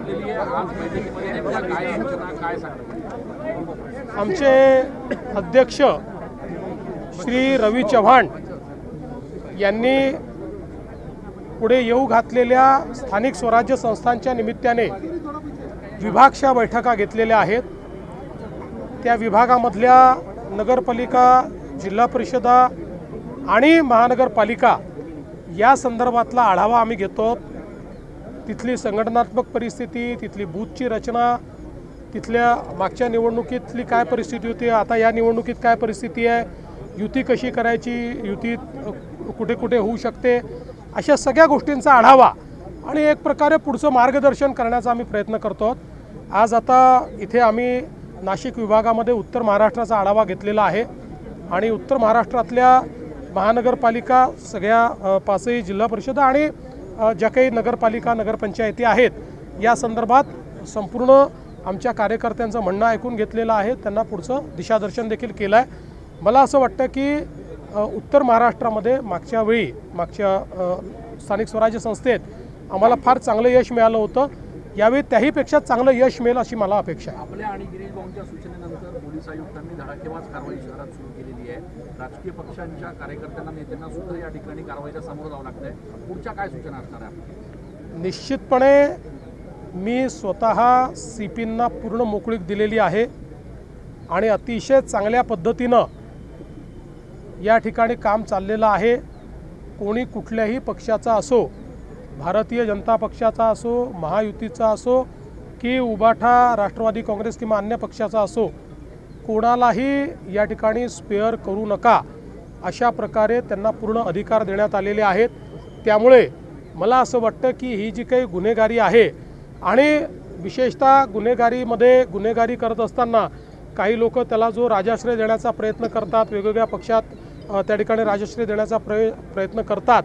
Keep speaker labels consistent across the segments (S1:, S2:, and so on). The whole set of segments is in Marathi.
S1: जमलेली आहे आज बैठकीमध्ये नेमक्या काय सूचना काय सांगणार?
S2: आमचे अध्यक्ष श्री रवी चव्हाण यांनी पुढे येऊ घातलेल्या स्थानिक स्वराज्य संस्थांच्या निमित्ताने विभागशा बैठका घेतलेल्या आहेत। त्या विभागामधल्या नगरपालिका, जिल्हा परिषदा आणि महानगरपालिका या संदर्भातला आढावा आम्ही घेतो। तिथली संघटनात्मक परिस्थिती, तिथली बूथची रचना, तिथल्या मागच्या निवडणुकीतली काय परिस्थिती होती, आता या निवडणुकीत काय परिस्थिती आहे, युती कशी करायची, युती कुठे कुठे होऊ शकते, अशा सगळ्या गोष्टींचा आढावा आणि एक प्रकारे पुढचं मार्गदर्शन करण्याचा आम्ही प्रयत्न करतो। आज आता इथे आम्ही नाशिक विभागामध्ये उत्तर महाराष्ट्राचा आढावा घेतलेला आहे आणि उत्तर महाराष्ट्रातल्या महानगरपालिका, सगळ्या पाचही जिल्हा परिषदा आणि ज्या काही नगरपालिका, नगरपंचायती आहेत या संदर्भात संपूर्ण आमच्या कार्यकर्त्यांचं म्हणणं ऐकून घेतलेलं आहे, त्यांना पुढचं दिशादर्शन देखील केलं आहे। मला असं वाटतं की उत्तर महाराष्ट्रामध्ये मागच्या स्थानिक स्वराज्य संस्थेत आम्हाला फार चांगलं यश मिळालं होतं, यावेळी त्याहीपेक्षा चांगलं यश मिळेल अशी मला अपेक्षा आहे।
S1: आपल्या आणि गिरीश भाऊंच्या सूचनेनंतर पोलीस आयुक्तांनी धडाकेबाज कारवाई शहरात सुरू केलेली आहे। राजकीय पक्षांच्या कार्यकर्त्यांना, नेत्यांना सुद्धा या ठिकाणी कारवाईच्या समोर जावं लागतंय। पुढच्या काय सूचना असणार आहे?
S2: निश्चितपणे मी स्वतः CPंना पूर्ण मोकळीक दिलेली आहे आणि अतिशय चांगल्या पद्धतीनं या ठिकाणी काम चाललेलं आहे। कोणी कुठल्याही पक्षाचा असो, भारतीय जनता पक्षाचा असो, महायुतीचा असो की उबाठा, राष्ट्रवादी काँग्रेस किंवा अन्य पक्षाचा असो, कोणालाही या ठिकाणी स्पेअर करू नका अशा प्रकारे त्यांना पूर्ण अधिकार देण्यात आलेले आहेत। त्यामुळे मला असं वाटतं की ही जी काही गुन्हेगारी आहे आणि विशेषतः गुन्हेगारी करत असताना काही लोक त्याला जो राजाश्रय देण्याचा प्रयत्न करतात, वेगवेगळ्या पक्षात त्या ठिकाणी राजाश्रय देण्याचा प्रयत्न करतात,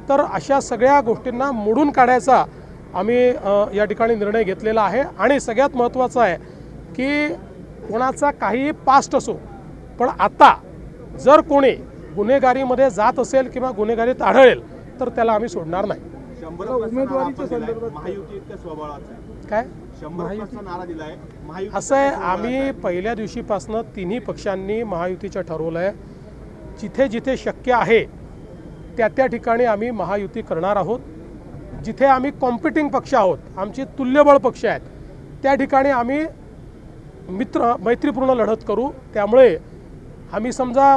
S2: तर अशा सगळ्या गोष्टींना मोडून काढायचा आम्ही या ठिकाणी निर्णय घेतलेला आहे। आणि सगळ्यात महत्त्वाचं आहे की कोणाचा काही पास्ट असो, पण आता जर कोणी गुन्हेगारीमध्ये जात असेल किंवा गुन्हेगारीत आढळेल तर त्याला आम्ही सोडणार नाही।
S3: उमेदवारीच्या संदर्भात महायुती इतक्या स्वबळाचं आहे
S2: काय
S3: 100% नारा दिलाय महायुती?
S2: असं आहे, आम्ही पहिल्या दिवशीपासून तिन्ही पक्षांनी महायुतीचं ठरवलं आहे। जिथे जिथे शक्य आहे त्या ठिकाणी आम्ही महायुती करणार आहोत। जिथे आम्ही कॉम्पिटिंग पक्ष आहोत, आमची तुल्यबळ पक्ष आहेत, त्या ठिकाणी आम्ही मैत्रीपूर्ण लढत करू। त्यामुळे आम्ही समजा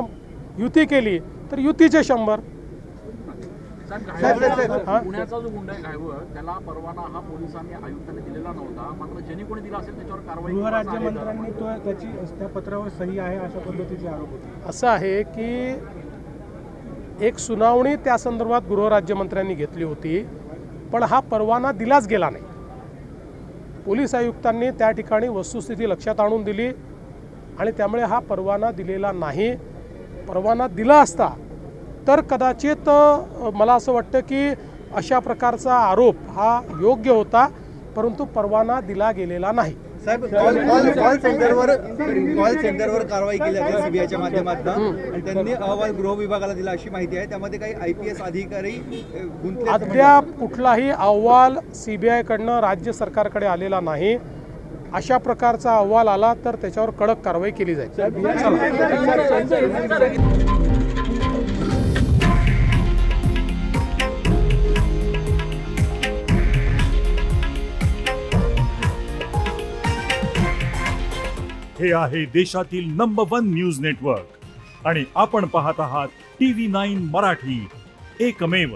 S2: युती केली तर युतीचे 100।
S1: पुण्याचा जो गुंडा आहे घायवर, त्याला परवाना हा पोलिसांनी, आयुक्तांनी दिलेला नव्हता, मात्र ज्यांनी कोणी दिला असेल त्याच्यावर कारवाई
S3: गृहराज्यमंत्र्यांनी त्या पत्रावर सही आहे अशा पद्धतीचे आरोप होते।
S2: असं आहे की एक सुनावणी त्या संदर्भात गृहराज्यमंत्र्यांनी घेतली होती, पण हा परवाना दिलाच गेला नाही। पोलीस आयुक्तांनी त्या ठिकाणी वस्तुस्थिती लक्षात आणून दिली आणि त्यामुळे हा परवाना दिलेला नाही। परवाना दिला असता तर कदाचित मला असं वाटतं की अशा प्रकारचा आरोप हा योग्य होता, परंतु परवाना दिला गेलेला नाही।
S4: साहेब, कॉल सेंटरवर कारवाई केली आहे सीबीआयच्या माध्यमातून आणि त्यांनी अहवाल गृह विभागाला दिला अशी माहिती आहे। त्यामध्ये काही IPS अधिकारी गुंतले?
S2: अद्याप कुठलाही अहवाल CBI कडनं राज्य सरकारकडे आलेला नाही। अशा प्रकारचा अहवाल आला तर त्याच्यावर कडक कारवाई केली जाईल।
S5: हे आहे देशातील नंबर 1 न्यूज नेटवर्क आणि आपण पाहत आहात TV9 मराठी, एकमेव।